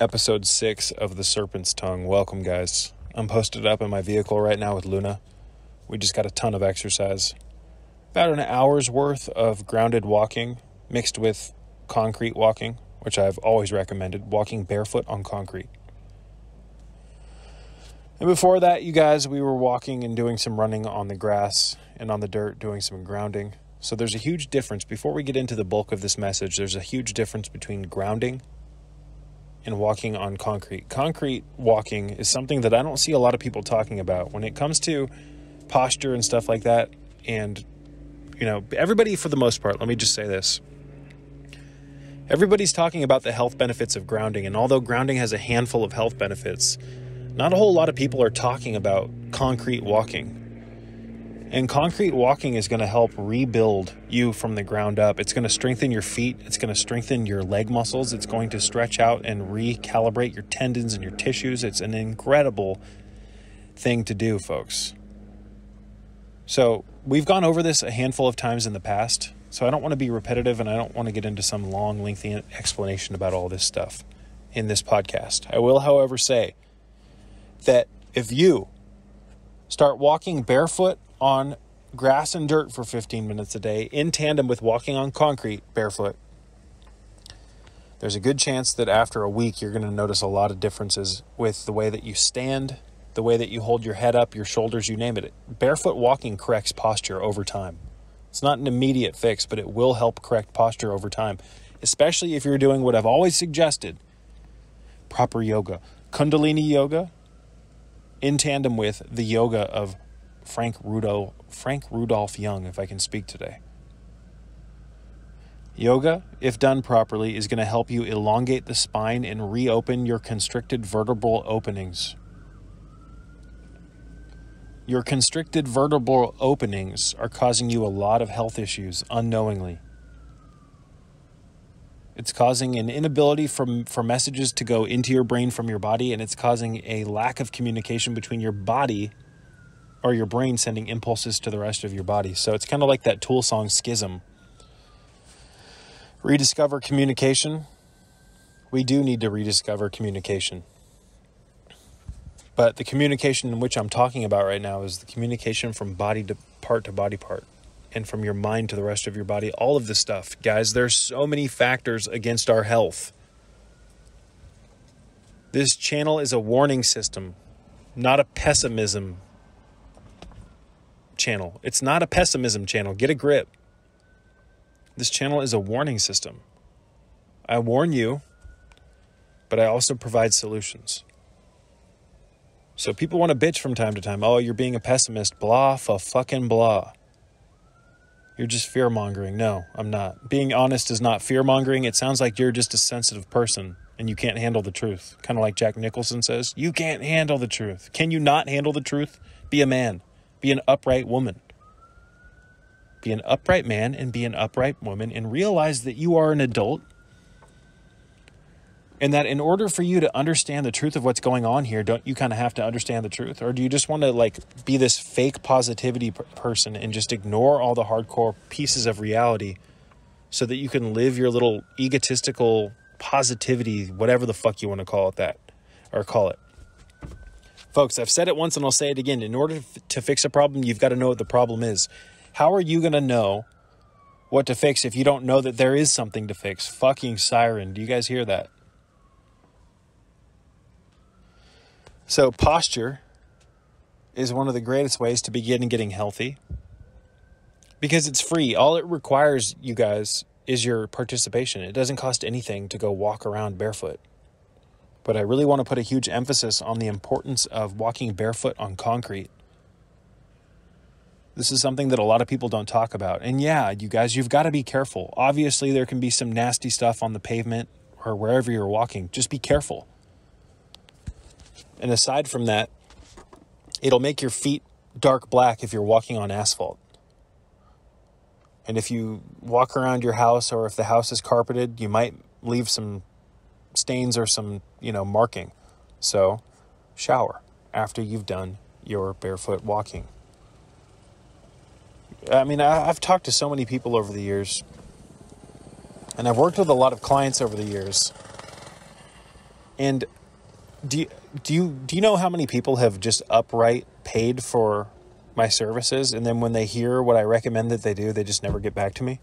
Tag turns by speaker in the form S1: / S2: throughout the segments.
S1: episode 6 of the Serpents Tongue. Welcome, guys. I'm posted up in my vehicle right now with Luna. We just got a ton of exercise. About an hour's worth of grounded walking mixed with concrete walking, which I've always recommended, walking barefoot on concrete. And before that, you guys, we were walking and doing some running on the grass and on the dirt, doing some grounding. So there's a huge difference. Before we get into the bulk of this message, there's a huge difference between grounding and walking on concrete. Concrete walking is something that I don't see a lot of people talking about when it comes to posture and stuff like that. And, you know, everybody, for the most part, let me just say this. Everybody's talking about the health benefits of grounding. And although grounding has a handful of health benefits, not a whole lot of people are talking about concrete walking. And concrete walking is going to help rebuild you from the ground up. It's going to strengthen your feet. It's going to strengthen your leg muscles. It's going to stretch out and recalibrate your tendons and your tissues. It's an incredible thing to do, folks. So we've gone over this a handful of times in the past. So I don't want to be repetitive, and I don't want to get into some long, lengthy explanation about all this stuff in this podcast. I will, however, say that if you start walking barefoot on grass and dirt for 15 minutes a day in tandem with walking on concrete barefoot, there's a good chance that after a week you're going to notice a lot of differences with the way that you stand, the way that you hold your head up, your shoulders, you name it. Barefoot walking corrects posture over time. It's not an immediate fix, but it will help correct posture over time, especially if you're doing what I've always suggested, proper yoga. Kundalini yoga in tandem with the yoga of Frank Rudolph Young, if I can speak today. Yoga, if done properly, is going to help you elongate the spine and reopen your constricted vertebral openings. Your constricted vertebral openings are causing you a lot of health issues unknowingly. It's causing an inability for messages to go into your brain from your body, and it's causing a lack of communication between your body or your brain sending impulses to the rest of your body. So it's kind of like that Tool song, Schism. Rediscover communication. We do need to rediscover communication. But the communication in which I'm talking about right now is the communication from body to body part. And from your mind to the rest of your body, all of this stuff. Guys, there's so many factors against our health. This channel is a warning system, not a pessimism channel. It's not a pessimism channel. Get a grip. This channel is a warning system. I warn you, but I also provide solutions. So people want to bitch from time to time. Oh, you're being a pessimist. Blah, fucking blah. You're just fear-mongering. No, I'm not. Being honest is not fear-mongering. It sounds like you're just a sensitive person and you can't handle the truth. Kind of like Jack Nicholson says, you can't handle the truth. Can you not handle the truth? Be a man. Be an upright woman. Be an upright man and be an upright woman and realize that you are an adult and that in order for you to understand the truth of what's going on here, don't you kind of have to understand the truth? Or do you just want to be this fake positivity person and just ignore all the hardcore pieces of reality so that you can live your little egotistical positivity, whatever the fuck you want to call it? Folks, I've said it once and I'll say it again. In order to fix a problem, you've got to know what the problem is. How are you going to know what to fix if you don't know that there is something to fix? Fucking siren. Do you guys hear that? So posture is one of the greatest ways to begin getting healthy because it's free. All it requires, you guys, is your participation. It doesn't cost anything to go walk around barefoot. But I really want to put a huge emphasis on the importance of walking barefoot on concrete. This is something that a lot of people don't talk about. And yeah, you guys, you've got to be careful. Obviously, there can be some nasty stuff on the pavement or wherever you're walking. Just be careful. And aside from that, it'll make your feet dark black if you're walking on asphalt. And if you walk around your house or if the house is carpeted, you might leave some stains or some, marking. So shower after you've done your barefoot walking. I mean, I've talked to so many people over the years, and I've worked with a lot of clients over the years. And do you know how many people have just upright paid for my services, and then when they hear what I recommend that they do, they just never get back to me?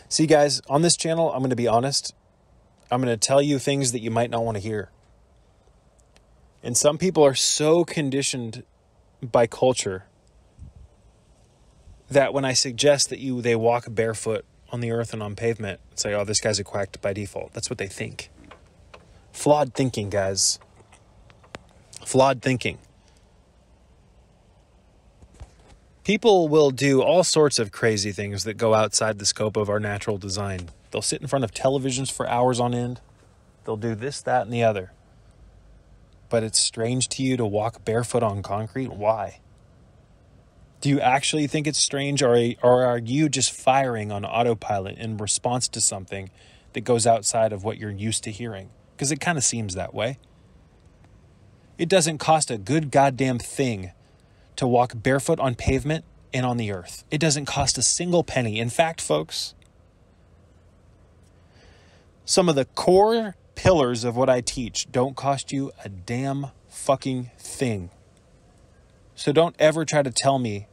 S1: See, guys, on this channel, I'm going to be honest. I'm going to tell you things that you might not want to hear. And some people are so conditioned by culture that when I suggest that they walk barefoot on the earth and on pavement, it's like, oh, this guy's a quack by default. That's what they think. Flawed thinking, guys. Flawed thinking. People will do all sorts of crazy things that go outside the scope of our natural design. They'll sit in front of televisions for hours on end. They'll do this, that, and the other. But it's strange to you to walk barefoot on concrete? Why? Do you actually think it's strange, or are you just firing on autopilot in response to something that goes outside of what you're used to hearing? Because it kind of seems that way. It doesn't cost a good goddamn thing to walk barefoot on pavement and on the earth. It doesn't cost a single penny. In fact, folks, some of the core pillars of what I teach don't cost you a damn fucking thing. So don't ever try to tell me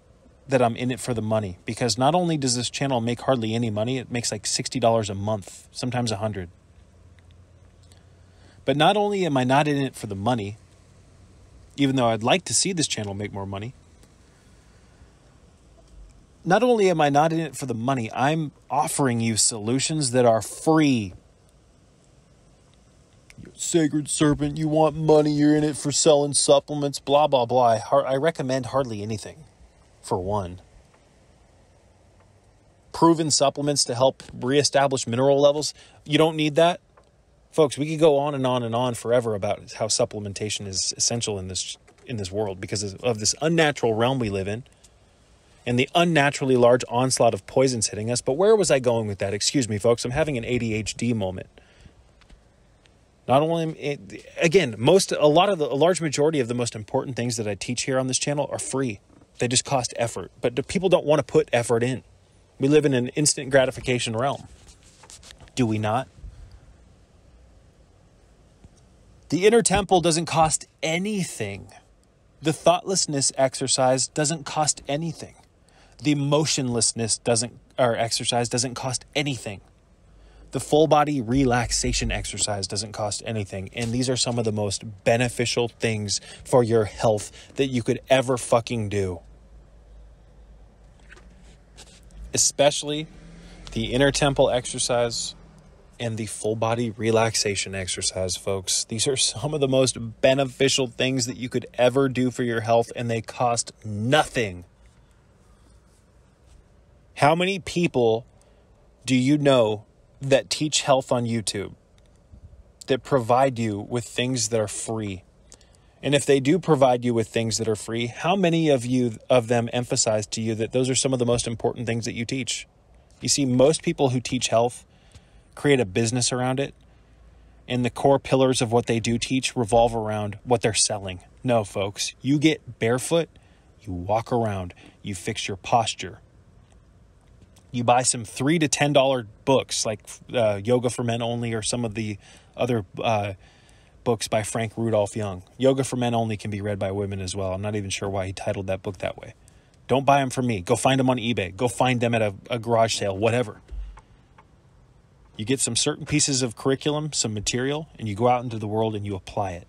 S1: that I'm in it for the money, because not only does this channel make hardly any money, it makes like $60 a month, sometimes $100. But not only am I not in it for the money, even though I'd like to see this channel make more money, not only am I not in it for the money, I'm offering you solutions that are free. Sacred Serpent, you want money, you're in it for selling supplements, blah, blah, blah. I recommend hardly anything, for one. Proven supplements to help reestablish mineral levels, you don't need that. Folks, we could go on and on and on forever about how supplementation is essential in this world because of this unnatural realm we live in and the unnaturally large onslaught of poisons hitting us. But where was I going with that? Excuse me, folks. I'm having an ADHD moment. Not only, again, a large majority of the most important things that I teach here on this channel are free. They just cost effort. But people don't want to put effort in. We live in an instant gratification realm. Do we not? The inner temple doesn't cost anything. The thoughtlessness exercise doesn't cost anything. The motionlessness exercise doesn't cost anything. The full body relaxation exercise doesn't cost anything. And these are some of the most beneficial things for your health that you could ever fucking do. Especially the inner temple exercise and the full body relaxation exercise, folks. These are some of the most beneficial things that you could ever do for your health, and they cost nothing. How many people do you know that teach health on YouTube that provide you with things that are free? And if they do provide you with things that are free, how many of them emphasize to you that those are some of the most important things that you teach? You see, most people who teach health create a business around it, and the core pillars of what they do teach revolve around what they're selling. No, folks, you get barefoot, you walk around, you fix your posture. You buy some $3 to $10 books like Yoga for Men Only, or some of the other books by Frank Rudolph Young. Yoga for Men Only can be read by women as well. I'm not even sure why he titled that book that way. Don't buy them from me. Go find them on eBay. Go find them at a garage sale, whatever. You get some certain pieces of curriculum, some material, and you go out into the world and you apply it.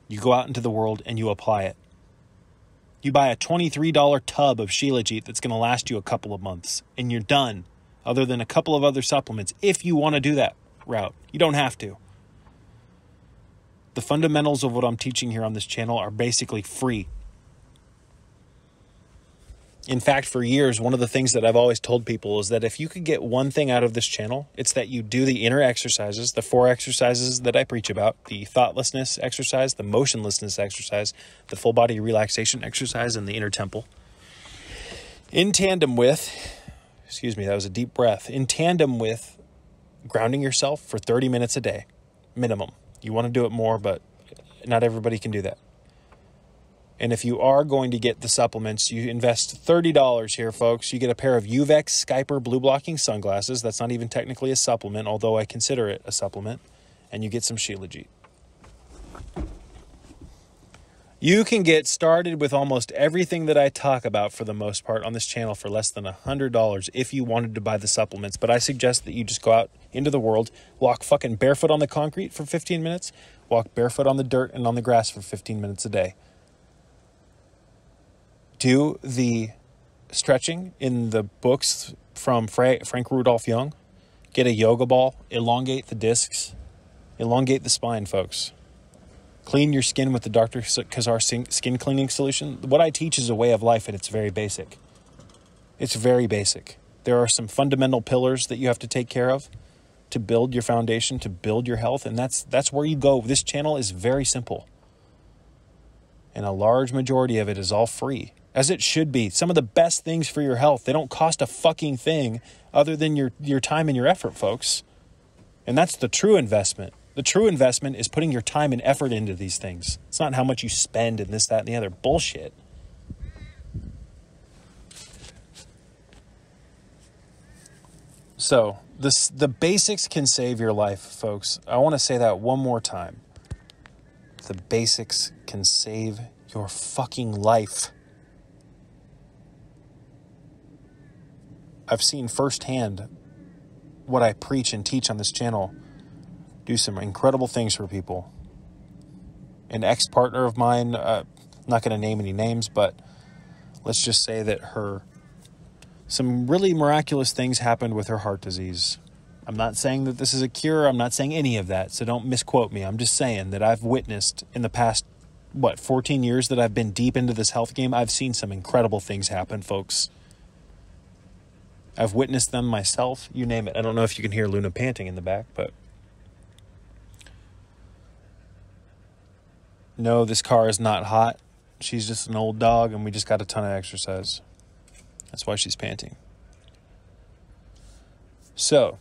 S1: You go out into the world and you apply it. You buy a $23 tub of Shilajit that's going to last you a couple of months, and you're done, other than a couple of other supplements, if you want to do that route. You don't have to. The fundamentals of what I'm teaching here on this channel are basically free. In fact, for years, one of the things that I've always told people is that if you could get one thing out of this channel, it's that you do the inner exercises, the 4 exercises that I preach about, the thoughtlessness exercise, the motionlessness exercise, the full body relaxation exercise, and the inner temple. In tandem with, that was a deep breath, in tandem with grounding yourself for 30 minutes a day, minimum. You want to do it more, but not everybody can do that. And if you are going to get the supplements, you invest $30 here, folks. You get a pair of UVEX Skyper blue blocking sunglasses. That's not even technically a supplement, although I consider it a supplement. And you get some Shilajit. You can get started with almost everything that I talk about for the most part on this channel for less than $100 if you wanted to buy the supplements. But I suggest that you just go out into the world, walk fucking barefoot on the concrete for 15 minutes, walk barefoot on the dirt and on the grass for 15 minutes a day. Do the stretching in the books from Frank Rudolph Jung. Get a yoga ball. Elongate the discs. Elongate the spine, folks. Clean your skin with the Dr. Kazar skin cleaning solution. What I teach is a way of life, and it's very basic. It's very basic. There are some fundamental pillars that you have to take care of to build your foundation, to build your health, and that's where you go. This channel is very simple. And a large majority of it is all free. As it should be. Some of the best things for your health. They don't cost a fucking thing other than your time and your effort, folks. And that's the true investment. The true investment is putting your time and effort into these things. It's not how much you spend and this, that, and the other. Bullshit. So, the basics can save your life, folks. I want to say that one more time. The basics can save your fucking life. I've seen firsthand what I preach and teach on this channel do some incredible things for people. An ex-partner of mine, not going to name any names, but let's just say that some really miraculous things happened with her heart disease. I'm not saying that this is a cure. I'm not saying any of that, so don't misquote me. I'm just saying that I've witnessed in the past, 14 years that I've been deep into this health game, I've seen some incredible things happen, folks. I've witnessed them myself, you name it. I don't know if you can hear Luna panting in the back, but no, this car is not hot. She's just an old dog, and we just got a ton of exercise. That's why she's panting. So,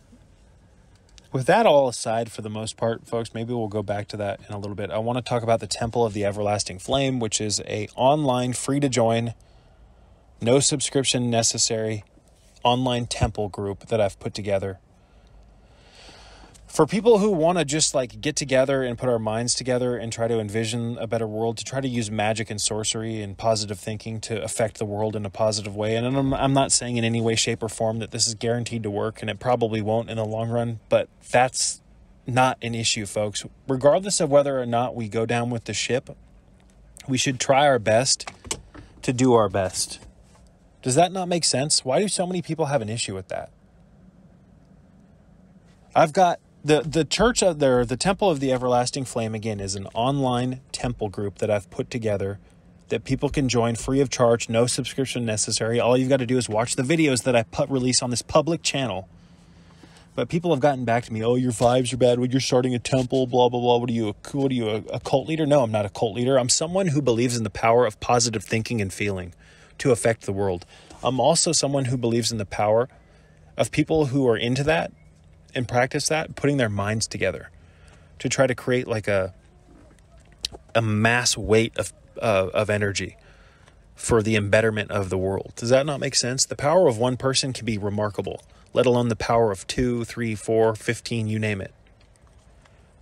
S1: with that all aside for the most part, folks, maybe we'll go back to that in a little bit. I want to talk about the Temple of the Everlasting Flame, which is a online, free-to-join, no subscription necessary online temple group that I've put together for people who want to just get together and put our minds together and try to envision a better world, to try to use magic and sorcery and positive thinking to affect the world in a positive way. And I'm not saying in any way, shape, or form that this is guaranteed to work, and it probably won't in the long run, but that's not an issue, folks. Regardless of whether or not we go down with the ship, we should try our best to do our best. Does that not make sense? Why do so many people have an issue with that? I've got the church of the Temple of the Everlasting Flame, again, is an online temple group that I've put together that people can join free of charge, no subscription necessary. All you've got to do is watch the videos that I release on this public channel. But people have gotten back to me, oh, your vibes are bad when you're starting a temple, blah, blah, blah. What are you, a cult leader? No, I'm not a cult leader. I'm someone who believes in the power of positive thinking and feeling to affect the world. I'm also someone who believes in the power of people who are into that and practice that, putting their minds together to try to create a mass weight of energy for the embetterment of the world. Does that not make sense? The power of one person can be remarkable, let alone the power of 2, 3, 4, 15, you name it.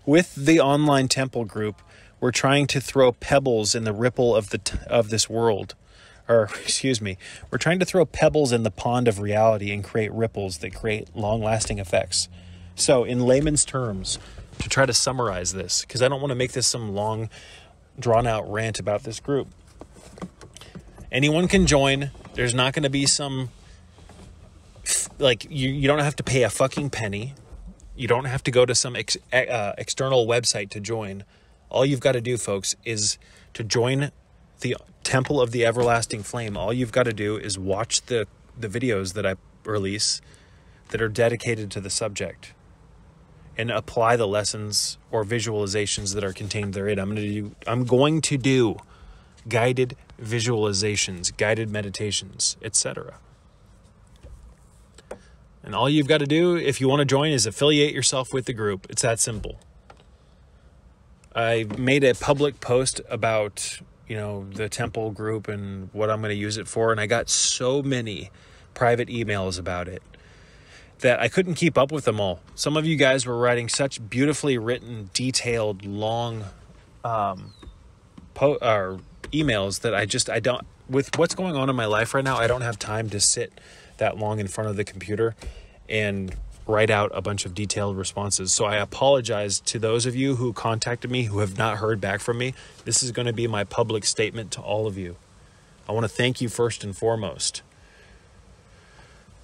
S1: With the online temple group, we're trying to throw pebbles in the ripple of this world. We're trying to throw pebbles in the pond of reality and create ripples that create long-lasting effects. So, in layman's terms, to try to summarize this, because I don't want to make this some long, drawn-out rant about this group. Anyone can join. There's not going to be some, you don't have to pay a fucking penny. You don't have to go to some external website to join. All you've got to do, folks, is to join the Temple of the Everlasting Flame. All you've got to do is watch the videos that I release that are dedicated to the subject and apply the lessons or visualizations that are contained therein. I'm going to do guided visualizations, guided meditations, etc. And all you've got to do, if you want to join, is affiliate yourself with the group. It's that simple. I made a public post about the temple group and what I'm going to use it for. And I got so many private emails about it that I couldn't keep up with them all. Some of you guys were writing such beautifully written, detailed, long emails that I don't, with what's going on in my life right now, I don't have time to sit that long in front of the computer and write out a bunch of detailed responses. So I apologize to those of you who contacted me who have not heard back from me. This is going to be my public statement to all of you. I want to thank you first and foremost.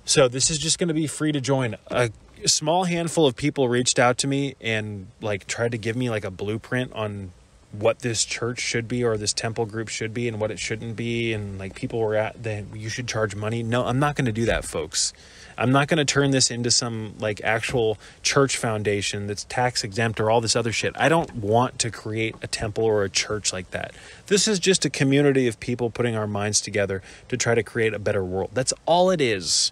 S1: So this is just going to be free to join. A small handful of people reached out to me and tried to give me a blueprint on what this church should be or this temple group should be and what it shouldn't be. And people were at that you should charge money. No, I'm not going to do that, folks. I'm not going to turn this into some actual church foundation that's tax exempt or all this other shit. I don't want to create a temple or a church like that. This is just a community of people putting our minds together to try to create a better world. That's all it is.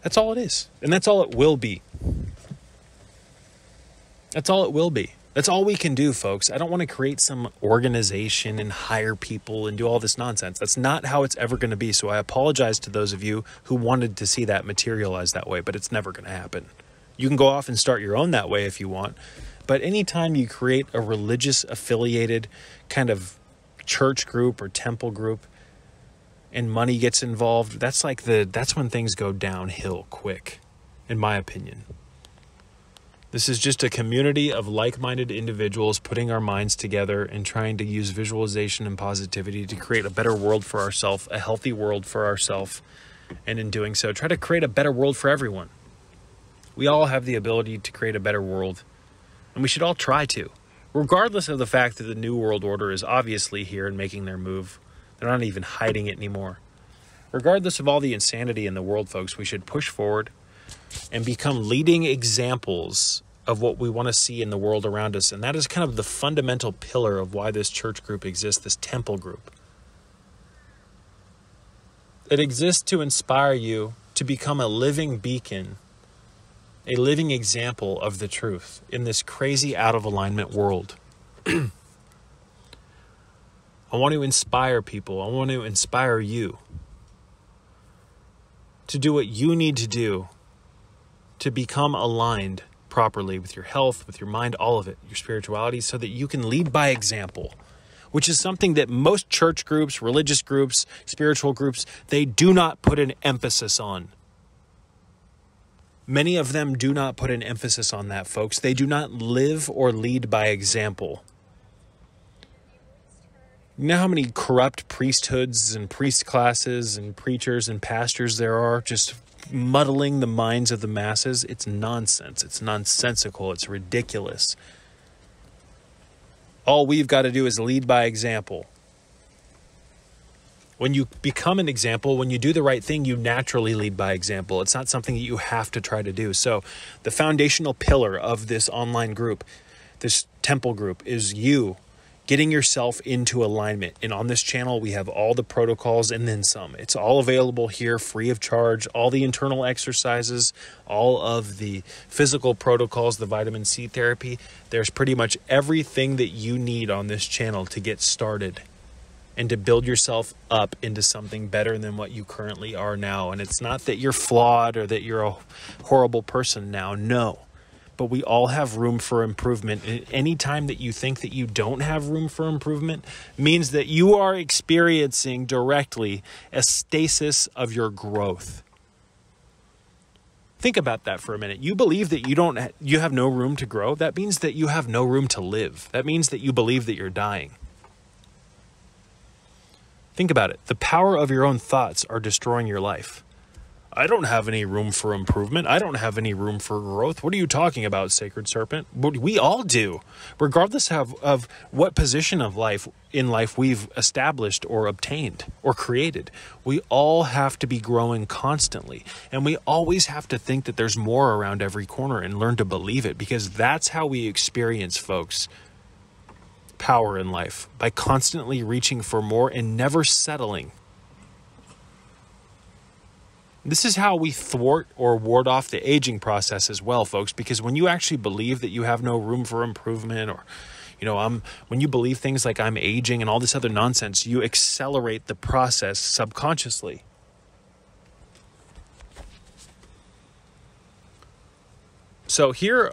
S1: That's all it is. And that's all it will be. That's all it will be. That's all we can do, folks. I don't want to create some organization and hire people and do all this nonsense. That's not how it's ever going to be. So I apologize to those of you who wanted to see that materialize that way, but it's never going to happen. You can go off and start your own that way if you want. But anytime you create a religious affiliated kind of church group or temple group and money gets involved, that's when things go downhill quick, in my opinion. This is just a community of like-minded individuals putting our minds together and trying to use visualization and positivity to create a better world for ourselves, a healthy world for ourselves, and in doing so, try to create a better world for everyone. We all have the ability to create a better world, and we should all try to, regardless of the fact that the New World Order is obviously here and making their move. They're not even hiding it anymore. Regardless of all the insanity in the world, folks, we should push forward and become leading examples of what we want to see in the world around us. And that is kind of the fundamental pillar of why this church group exists, this temple group. It exists to inspire you to become a living beacon, a living example of the truth in this crazy out of alignment world. I want to inspire people. I want to inspire you to do what you need to do to become aligned properly with your health, with your mind, all of it, your spirituality, so that you can lead by example, which is something that most church groups, religious groups, spiritual groups, they do not put an emphasis on. Many of them do not put an emphasis on that, folks. They do not live or lead by example. You know how many corrupt priesthoods and priest classes and preachers and pastors there are just muddling the minds of the masses? It's nonsense. It's nonsensical. It's ridiculous. All we've got to do is lead by example. When you become an example, when you do the right thing, you naturally lead by example. It's not something that you have to try to do. So the foundational pillar of this online group, this temple group, is you getting yourself into alignment. And on this channel, we have all the protocols and then some. It's all available here free of charge. All the internal exercises, all of the physical protocols, the vitamin C therapy. There's pretty much everything that you need on this channel to get started and to build yourself up into something better than what you currently are now. And it's not that you're flawed or that you're a horrible person now. No. But we all have room for improvement. And any time that you think that you don't have room for improvement means that you are experiencing directly a stasis of your growth. Think about that for a minute. You believe that you have no room to grow. That means that you have no room to live. That means that you believe that you're dying. Think about it. The power of your own thoughts are destroying your life. I don't have any room for improvement. I don't have any room for growth. What are you talking about, Sacred Serpent? We all do, regardless of what position of life we've established or obtained or created. We all have to be growing constantly. And we always have to think that there's more around every corner and learn to believe it, because that's how we experience, folks, power in life, by constantly reaching for more and never settling. This is how we thwart or ward off the aging process as well, folks, because when you actually believe that you have no room for improvement, or When you believe things like I'm aging and all this other nonsense, you accelerate the process subconsciously. So here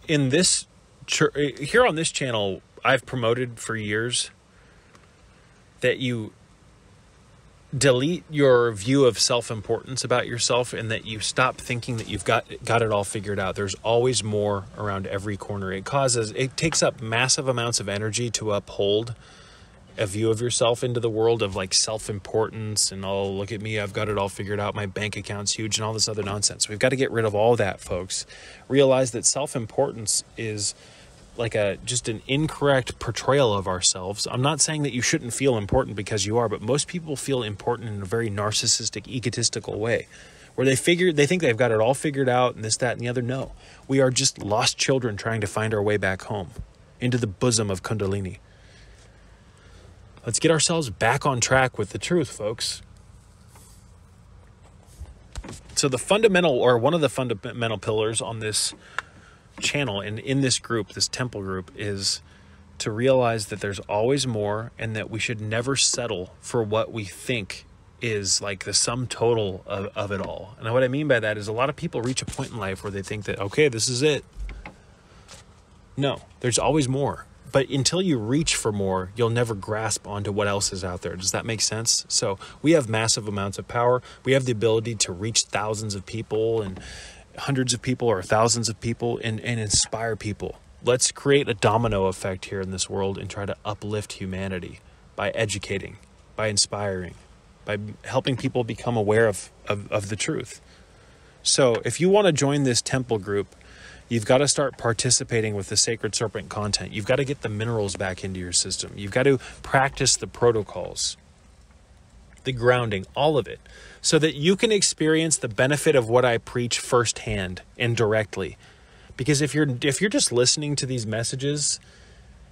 S1: on this channel, I've promoted for years that you delete your view of self-importance about yourself, and that you stop thinking that you've got it all figured out. There's always more around every corner. It takes up massive amounts of energy to uphold a view of yourself into the world of like self-importance and, oh, look at me, I've got it all figured out, my bank account's huge, and all this other nonsense. We've got to get rid of all that, folks. Realize that self-importance is like just an incorrect portrayal of ourselves. I'm not saying that you shouldn't feel important, because you are, but most people feel important in a very narcissistic, egotistical way, where they think they've got it all figured out and this, that, and the other. No, we are just lost children trying to find our way back home into the bosom of Kundalini. Let's get ourselves back on track with the truth, folks. So one of the fundamental pillars on this channel and in this group, this temple group, is to realize that there's always more, and that we should never settle for what we think is like the sum total of it all. And what I mean by that is, a lot of people reach a point in life where they think that, okay, this is it. No, there's always more. But until you reach for more, you'll never grasp onto what else is out there. Does that make sense? So we have massive amounts of power. We have the ability to reach thousands of people and hundreds of people or thousands of people and inspire people. Let's create a domino effect here in this world and try to uplift humanity by educating, by inspiring, by helping people become aware of the truth. So if you want to join this temple group, you've got to start participating with the Sacred Serpent content. You've got to get the minerals back into your system. You've got to practice the protocols, the grounding, all of it, so that you can experience the benefit of what I preach firsthand and directly. Because if you're just listening to these messages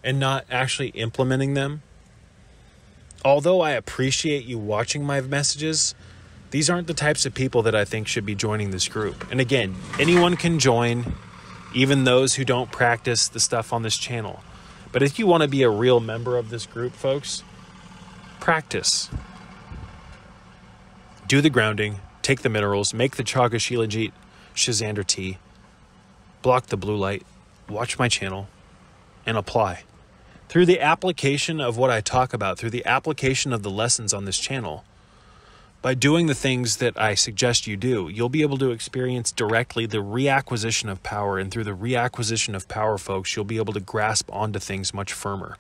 S1: and not actually implementing them, although I appreciate you watching my messages, these aren't the types of people that I think should be joining this group. And again, anyone can join, even those who don't practice the stuff on this channel. But if you want to be a real member of this group, folks, practice. Do the grounding, take the minerals, make the Chaga Shilajit Shazander tea, block the blue light, watch my channel, and apply. Through the application of what I talk about, through the application of the lessons on this channel, by doing the things that I suggest you do, you'll be able to experience directly the reacquisition of power. And through the reacquisition of power, folks, you'll be able to grasp onto things much firmer.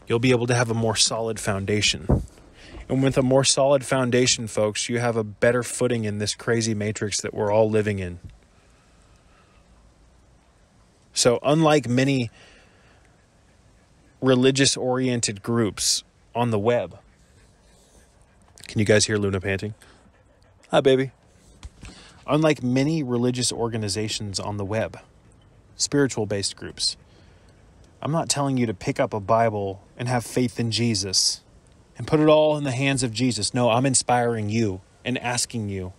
S1: You'll be able to have a more solid foundation. And with a more solid foundation, folks, you have a better footing in this crazy matrix that we're all living in. So unlike many religious-oriented groups on the web, can you guys hear Luna panting? Hi, baby. Unlike many religious organizations on the web, spiritual-based groups, I'm not telling you to pick up a Bible and have faith in Jesus and put it all in the hands of Jesus. No, I'm inspiring you and asking you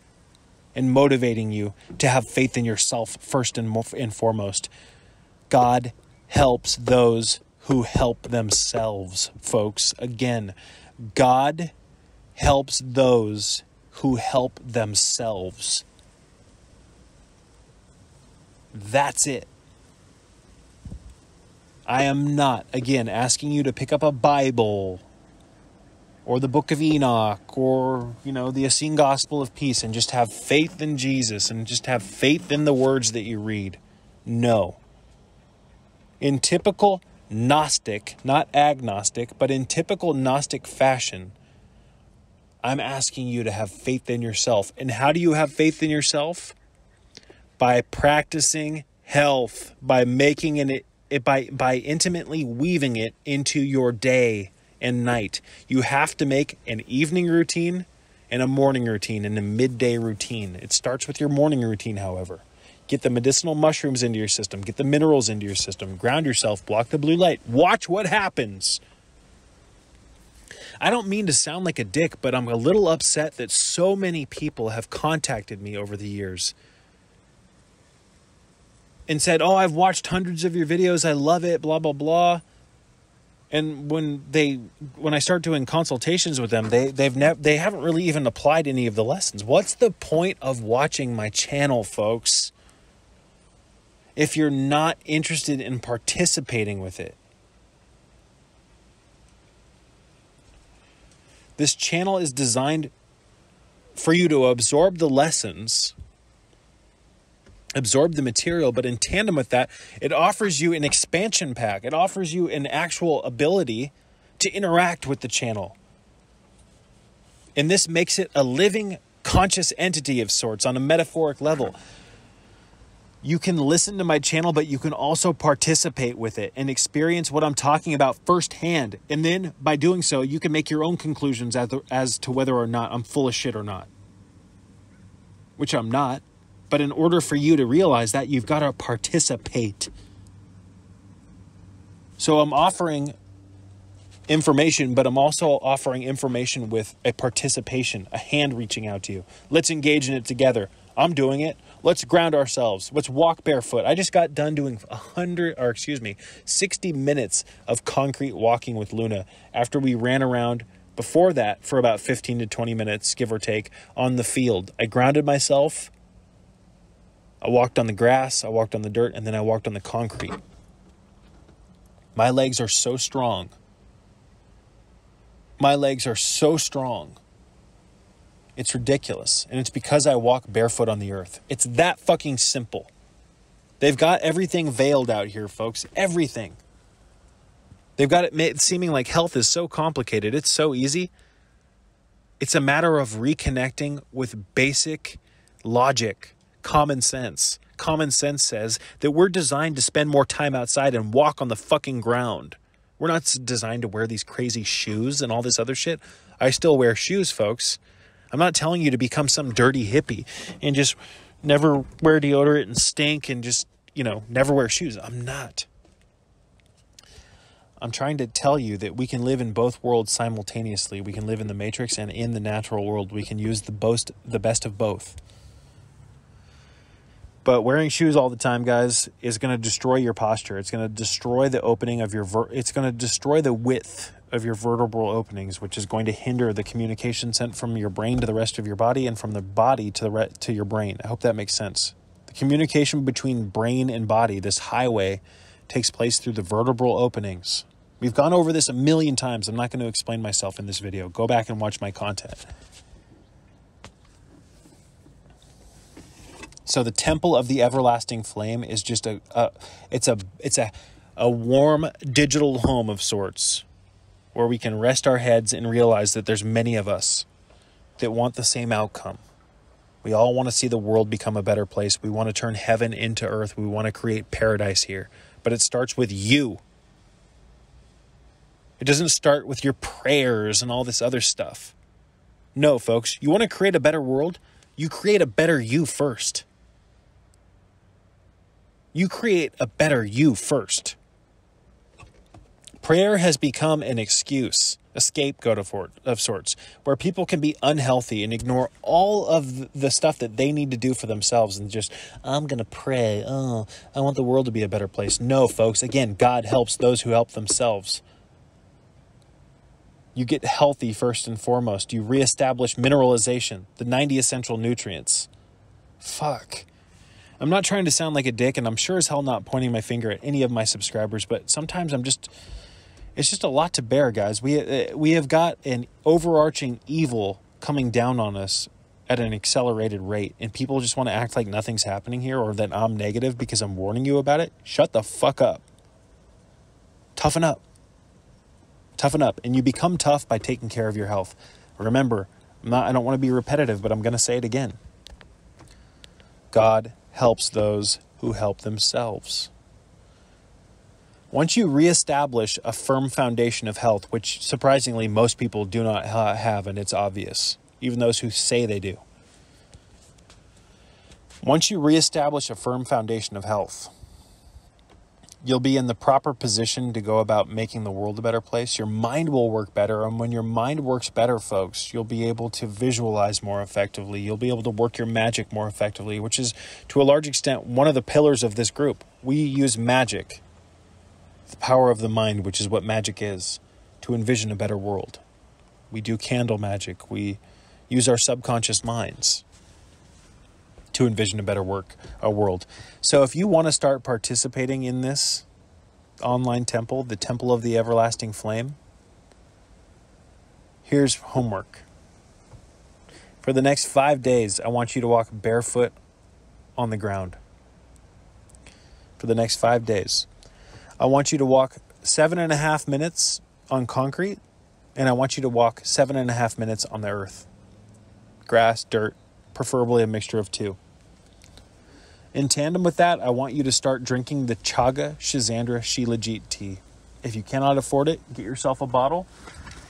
S1: and motivating you to have faith in yourself first and foremost. God helps those who help themselves, folks. Again, God helps those who help themselves. That's it. I am not, again, asking you to pick up a Bible or the Book of Enoch or, the Essene Gospel of Peace and just have faith in Jesus and just have faith in the words that you read. No. In typical Gnostic, not agnostic, but in typical Gnostic fashion, I'm asking you to have faith in yourself. And how do you have faith in yourself? By practicing health, by making it by intimately weaving it into your day and night. You have to make an evening routine and a morning routine and a midday routine. It starts with your morning routine, however. Get the medicinal mushrooms into your system. Get the minerals into your system. Ground yourself. Block the blue light. Watch what happens. I don't mean to sound like a dick, but I'm a little upset that so many people have contacted me over the years and said, oh, I've watched hundreds of your videos. I love it, blah, blah, blah. And when I start doing consultations with them, they haven't really even applied any of the lessons. What's the point of watching my channel, folks, if you're not interested in participating with it? This channel is designed for you to absorb the lessons, absorb the material, but in tandem with that, it offers you an expansion pack. It offers you an actual ability to interact with the channel. And this makes it a living, conscious entity of sorts on a metaphoric level. You can listen to my channel, but you can also participate with it and experience what I'm talking about firsthand. And then by doing so, you can make your own conclusions as to whether or not I'm full of shit or not. Which I'm not. But in order for you to realize that, you've got to participate. So I'm offering information, but I'm also offering information with a participation, a hand reaching out to you. Let's engage in it together. I'm doing it. Let's ground ourselves. Let's walk barefoot. I just got done doing 60 minutes of concrete walking with Luna after we ran around before that for about 15 to 20 minutes, give or take, on the field. I grounded myself. I walked on the grass, I walked on the dirt, and then I walked on the concrete. My legs are so strong. My legs are so strong. It's ridiculous. And it's because I walk barefoot on the earth. It's that fucking simple. They've got everything veiled out here, folks. Everything. They've got it seeming like health is so complicated. It's so easy. It's a matter of reconnecting with basic logic, common sense. Common sense says that we're designed to spend more time outside and walk on the fucking ground. We're not designed to wear these crazy shoes and all this other shit. I still wear shoes, folks. I'm not telling you to become some dirty hippie and just never wear deodorant and stink and just, never wear shoes. I'm not. I'm trying to tell you that we can live in both worlds simultaneously. We can live in the matrix and in the natural world. We can use the best of both. But wearing shoes all the time, guys, is going to destroy your posture. It's going to destroy the opening of it's going to destroy the width of your vertebral openings, which is going to hinder the communication sent from your brain to the rest of your body and from the body to your brain. I hope that makes sense. The communication between brain and body, this highway, takes place through the vertebral openings. We've gone over this a million times. I'm not going to explain myself in this video. Go back and watch my content. So the temple of the everlasting flame is just it's a warm digital home of sorts where we can rest our heads and realize that there's many of us that want the same outcome. We all want to see the world become a better place. We want to turn heaven into earth. We want to create paradise here. But it starts with you. It doesn't start with your prayers and all this other stuff. No, folks, you want to create a better world? You create a better you first. You create a better you first. Prayer has become an excuse, a scapegoat of sorts, where people can be unhealthy and ignore all of the stuff that they need to do for themselves and just, I'm going to pray. Oh, I want the world to be a better place. No, folks. Again, God helps those who help themselves. You get healthy first and foremost. You reestablish mineralization, the 90 essential nutrients. Fuck. I'm not trying to sound like a dick, and I'm sure as hell not pointing my finger at any of my subscribers, but sometimes it's just a lot to bear, guys. We have got an overarching evil coming down on us at an accelerated rate, and people just want to act like nothing's happening here or that I'm negative because I'm warning you about it. Shut the fuck up. Toughen up. Toughen up. And you become tough by taking care of your health. Remember, I don't want to be repetitive, but I'm going to say it again. God helps those who help themselves. Once you reestablish a firm foundation of health, which surprisingly most people do not have, and it's obvious, even those who say they do. Once you reestablish a firm foundation of health, you'll be in the proper position to go about making the world a better place. Your mind will work better. And when your mind works better, folks, you'll be able to visualize more effectively. You'll be able to work your magic more effectively, which is, to a large extent, one of the pillars of this group. We use magic. The power of the mind, which is what magic is, to envision a better world. We do candle magic. We use our subconscious minds to envision a better world. So if you want to start participating in this online temple, the Temple of the Everlasting Flame, here's homework. For the next 5 days, I want you to walk barefoot on the ground. For the next 5 days. I want you to walk 7.5 minutes on concrete, and I want you to walk 7.5 minutes on the earth. Grass, dirt, preferably a mixture of two. In tandem with that, I want you to start drinking the Chaga Shizandra Shilajit tea. If you cannot afford it, get yourself a bottle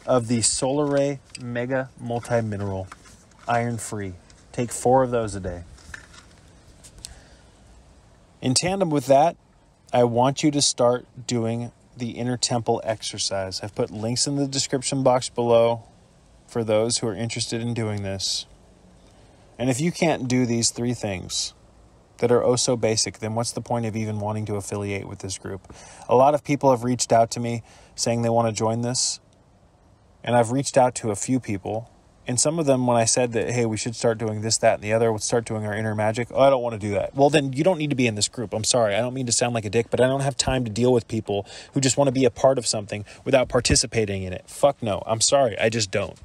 S1: of the Solar Ray Mega Multi-Mineral, iron-free. Take 4 of those a day. In tandem with that, I want you to start doing the inner temple exercise. I've put links in the description box below for those who are interested in doing this. And if you can't do these 3 things that are oh so basic, then what's the point of even wanting to affiliate with this group? A lot of people have reached out to me saying they want to join this. And I've reached out to a few people. And some of them, when I said that, hey, we should start doing this, that, and the other, we'll start doing our inner magic. Oh, I don't want to do that. Well, then you don't need to be in this group. I'm sorry. I don't mean to sound like a dick, but I don't have time to deal with people who just want to be a part of something without participating in it. Fuck no. I'm sorry. I just don't.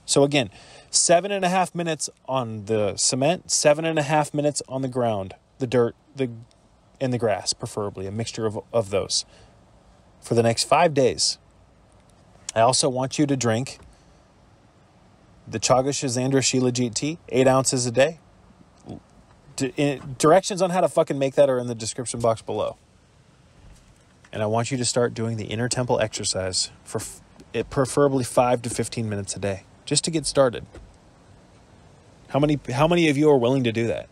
S1: So again, 7.5 minutes on the cement, 7.5 minutes on the ground, the dirt, and the grass, preferably, a mixture of those, for the next 5 days. I also want you to drink the Chaga Shizandra Shilajit tea, 8 ounces a day. Directions on how to fucking make that are in the description box below. And I want you to start doing the inner temple exercise for preferably 5 to 15 minutes a day, just to get started. How many of you are willing to do that?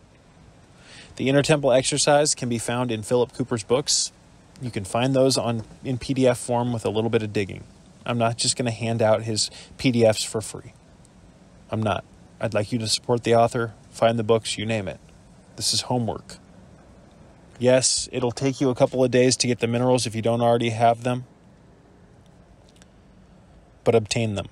S1: The inner temple exercise can be found in Philip Cooper's books. You can find those in PDF form with a little bit of digging. I'm not just going to hand out his PDFs for free. I'm not. I'd like you to support the author, find the books, you name it. This is homework. Yes, it'll take you a couple of days to get the minerals if you don't already have them, but obtain them.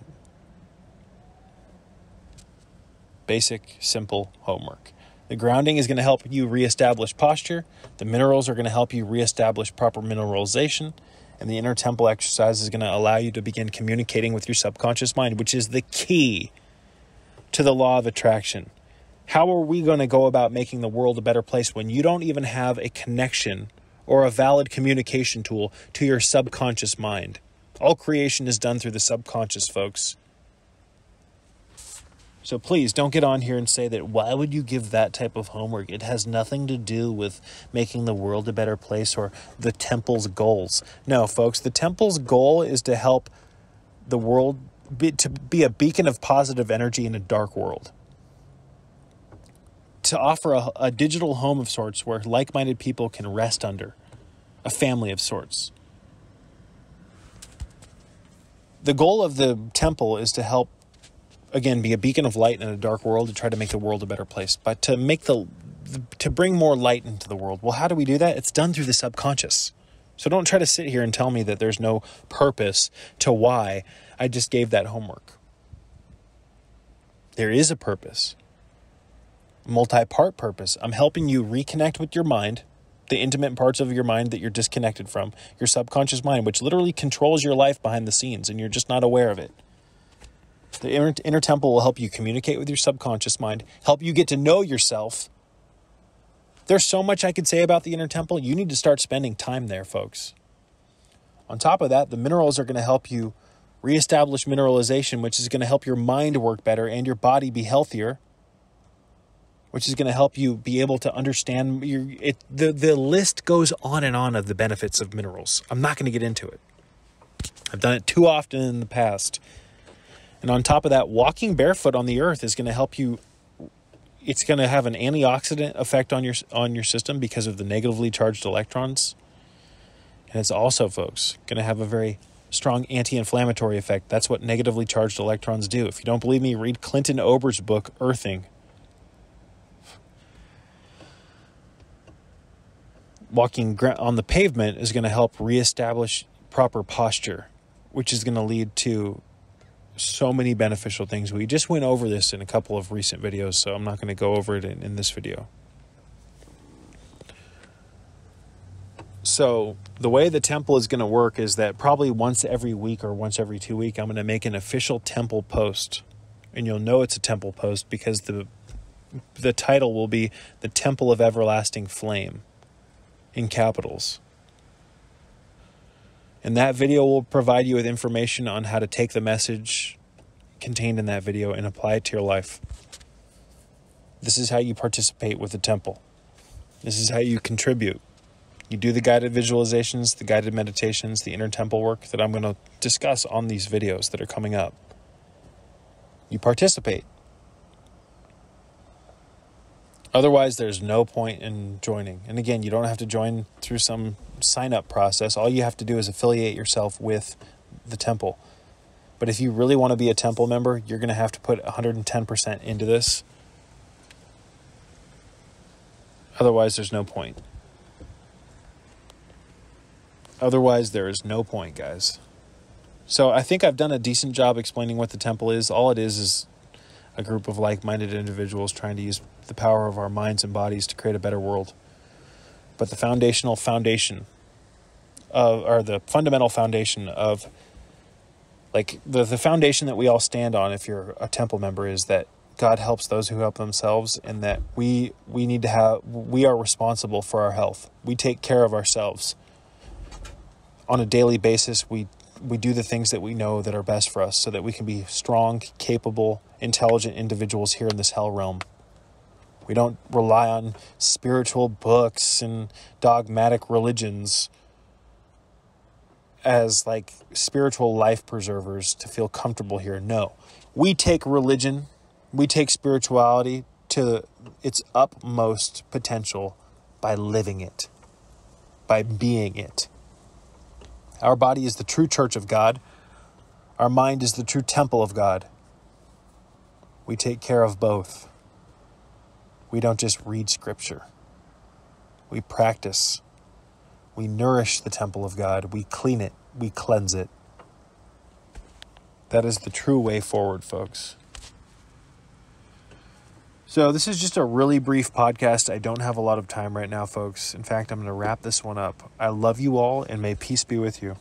S1: Basic, simple homework. The grounding is going to help you reestablish posture. The minerals are going to help you reestablish proper mineralization. And the inner temple exercise is going to allow you to begin communicating with your subconscious mind, which is the key to the law of attraction. How are we going to go about making the world a better place when you don't even have a connection or a valid communication tool to your subconscious mind? All creation is done through the subconscious, folks. So please don't get on here and say that, why would you give that type of homework? It has nothing to do with making the world a better place or the temple's goals. No, folks, the temple's goal is to help the world to be a beacon of positive energy in a dark world. To offer a digital home of sorts where like-minded people can rest under. A family of sorts. The goal of the temple is to help, again, be a beacon of light in a dark world, to try to make the world a better place, but to bring more light into the world. Well, how do we do that? It's done through the subconscious. So don't try to sit here and tell me that there's no purpose to why I just gave that homework. There is a purpose. Multi-part purpose. I'm helping you reconnect with your mind, the intimate parts of your mind that you're disconnected from, your subconscious mind, which literally controls your life behind the scenes, and you're just not aware of it. The inner temple will help you communicate with your subconscious mind, help you get to know yourself. There's so much I could say about the inner temple. You need to start spending time there, folks. On top of that, the minerals are going to help you reestablish mineralization, which is going to help your mind work better and your body be healthier, which is going to help you be able to understand. The list goes on and on of the benefits of minerals. I'm not going to get into it. I've done it too often in the past. And on top of that, walking barefoot on the earth is going to help you. It's going to have an antioxidant effect on your system because of the negatively charged electrons. And it's also, folks, going to have a very strong anti-inflammatory effect. That's what negatively charged electrons do. If you don't believe me, read Clinton Ober's book, Earthing. walking on the pavement is going to help reestablish proper posture, which is going to lead to so many beneficial things. We just went over this in a couple of recent videos, so I'm not going to go over it in this video. So the way the temple is going to work is that probably once every week or once every 2 weeks, I'm going to make an official temple post. And you'll know it's a temple post because the title will be The Temple of Everlasting Flame in capitals. And that video will provide you with information on how to take the message contained in that video and apply it to your life. This is how you participate with the temple. This is how you contribute. You do the guided visualizations, the guided meditations, the inner temple work that I'm going to discuss on these videos that are coming up. You participate. Otherwise, there's no point in joining. And again, you don't have to join through some sign-up process. All you have to do is affiliate yourself with the temple. But if you really want to be a temple member, you're going to have to put 110% into this. Otherwise, there's no point. Otherwise, there is no point, guys. So I think I've done a decent job explaining what the temple is. All it is a group of like-minded individuals trying to use the power of our minds and bodies to create a better world. But the fundamental foundation of like the foundation that we all stand on if you're a temple member is that God helps those who help themselves, and that we are responsible for our health. We take care of ourselves. On a daily basis, we do the things that we know that are best for us so that we can be strong, capable, intelligent individuals here in this hell realm. We don't rely on spiritual books and dogmatic religions as like spiritual life preservers to feel comfortable here. No, we take religion, we take spirituality to its utmost potential by living it, by being it. Our body is the true church of God. Our mind is the true temple of God. We take care of both. We don't just read scripture. We practice. We nourish the temple of God. We clean it. We cleanse it. That is the true way forward, folks. So this is just a really brief podcast. I don't have a lot of time right now, folks. In fact, I'm going to wrap this one up. I love you all, and may peace be with you.